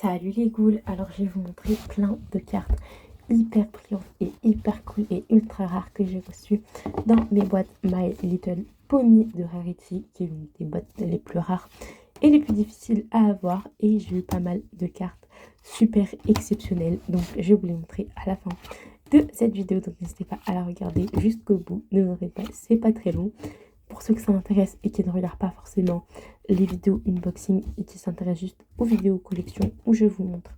Salut les ghouls, alors je vais vous montrer plein de cartes hyper brillantes et hyper cool et ultra rares que j'ai reçues dans mes boîtes My Little Pony de Rarity, qui est une des boîtes les plus rares et les plus difficiles à avoir. Et j'ai eu pas mal de cartes super exceptionnelles, donc je vais vous les montrer à la fin de cette vidéo, donc n'hésitez pas à la regarder jusqu'au bout, ne m'en pas, c'est pas très long. Pour ceux que ça intéresse et qui ne regardent pas forcément les vidéos unboxing et qui s'intéressent juste aux vidéos collection où je vous montre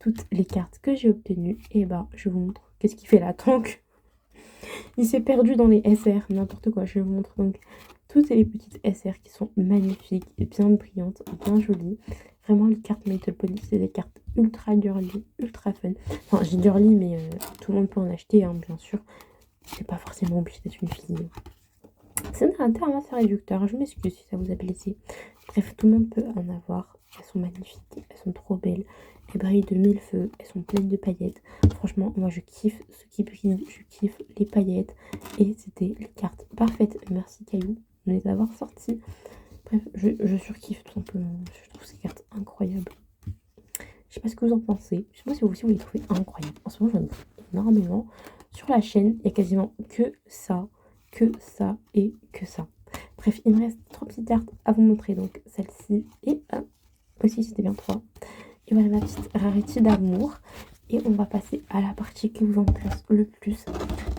toutes les cartes que j'ai obtenues, et bah je vous montre qu'est-ce qu'il fait là. Donc il s'est perdu dans les SR, n'importe quoi. Je vous montre donc toutes les petites SR qui sont magnifiques et bien brillantes, bien jolies. Vraiment, les cartes My Little Pony, c'est des cartes ultra girly, ultra fun. Enfin, j'ai girly, mais tout le monde peut en acheter, hein, bien sûr. C'est pas forcément obligé d'être une fille. C'est un terme assez réducteur, je m'excuse si ça vous a blessé. Bref, tout le monde peut en avoir. Elles sont magnifiques, elles sont trop belles. Elles brillent de mille feux, elles sont pleines de paillettes. Franchement, moi je kiffe ce qui brille, je kiffe les paillettes. Et c'était les cartes parfaites. Merci Caillou de les avoir sorties. Bref, je surkiffe tout simplement. Je trouve ces cartes incroyables. Je sais pas ce que vous en pensez. Je sais pas si vous aussi vous les trouvez incroyables. En ce moment, j'en ai énormément. Sur la chaîne, il y a quasiment que ça et que ça. Bref, il me reste 3 petites cartes à vous montrer. Donc celle-ci et aussi c'était bien 3. Et voilà ma petite Rarity d'amour. Et on va passer à la partie qui vous intéresse le plus,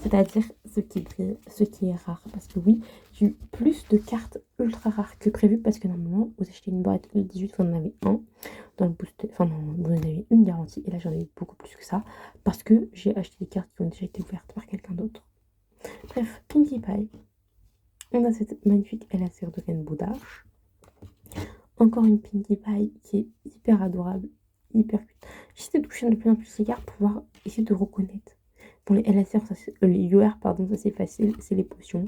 c'est-à-dire ce qui brille, ce qui est rare. Parce que oui, j'ai eu plus de cartes ultra rares que prévu, parce que normalement, vous achetez une boîte de 18, vous en avez un dans le booster, enfin non, vous en avez une garantie, et là j'en ai eu beaucoup plus que ça, parce que j'ai acheté des cartes qui ont déjà été ouvertes par quelqu'un d'autre. Bref, Pinkie Pie. On a cette magnifique LSR de Rainbow Dash. Encore une Pinkie Pie qui est hyper adorable, hyper cute. J'essaie de toucher de plus en plus ces cartes pour pouvoir essayer de reconnaître. Pour les LSR, ça, les UR, pardon, ça c'est facile, c'est les potions.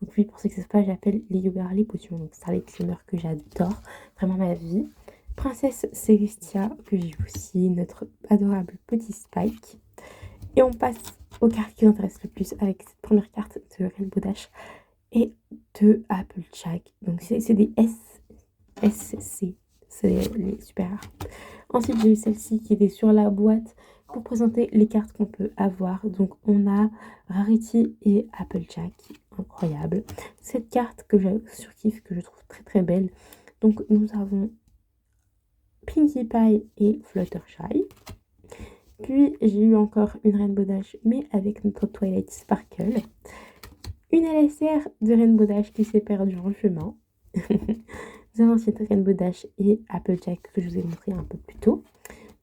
Donc oui, pour ceux que ça se passe, j'appelle les UR les potions. Donc Starlight Glimmer que j'adore, vraiment ma vie. Princesse Celestia que j'ai aussi, notre adorable petit Spike. Et on passe aux cartes qui nous intéressent le plus avec cette première carte de Rainbow Dash et de Applejack. Donc c'est des SC, c'est les super rares. Ensuite j'ai eu celle-ci qui était sur la boîte pour présenter les cartes qu'on peut avoir. Donc on a Rarity et Applejack, incroyable. Cette carte que je surkiffe, que je trouve très très belle. Donc nous avons Pinkie Pie et Fluttershy. Puis j'ai eu encore une Rainbow Dash, mais avec notre Twilight Sparkle. Une LSR de Rainbow Dash qui s'est perdue en chemin. Nous avons ensuite Rainbow Dash et Applejack que je vous ai montré un peu plus tôt.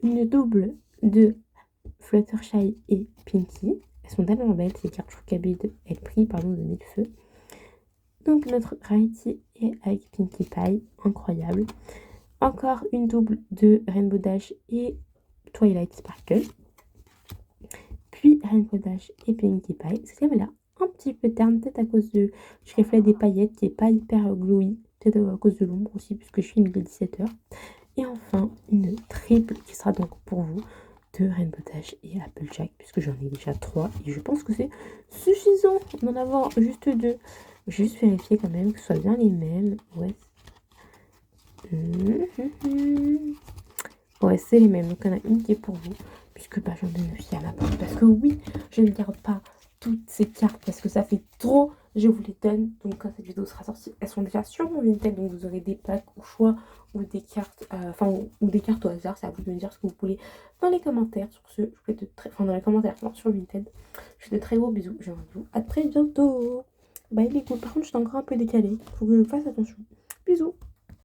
Une double de Fluttershy et Pinkie. Elles sont tellement belles, ces cartes. Je trouve qu'elles brillent de mille feux. Donc notre Rarity est avec Pinkie Pie, incroyable. Encore une double de Rainbow Dash et Twilight Sparkle. Puis Rainbow Dash et Pinkie Pie. Cette gamme-là, un petit peu terne, peut-être à cause du reflet des paillettes qui n'est pas hyper glowy. Peut-être à cause de l'ombre aussi, puisque je filme il est 17h. Et enfin, une triple qui sera donc pour vous de Rainbow Dash et Applejack, puisque j'en ai déjà 3. Et je pense que c'est suffisant d'en avoir juste 2. Je vais juste vérifier quand même que ce soit bien les mêmes. Ouais. Ouais, c'est les mêmes. Donc, il y en a une qui est pour vous, puisque bah, j'en ai une aussi à ma part. Parce que oui, je ne garde pas toutes ces cartes parce que ça fait trop. Je vous les donne. Donc, quand cette vidéo sera sortie, elles sont déjà sur mon Vinted. Donc, vous aurez des packs au choix ou des cartes, ou des cartes au hasard. C'est à vous de me dire ce que vous voulez dans les commentaires. Sur ce, je vous fais de très, dans les commentaires, non, sur Vinted. Je fais de très gros bisous. Je vous dis à très bientôt. Bye les coups. Par contre, je suis encore un peu décalée. Faut que je fasse attention. Bisous.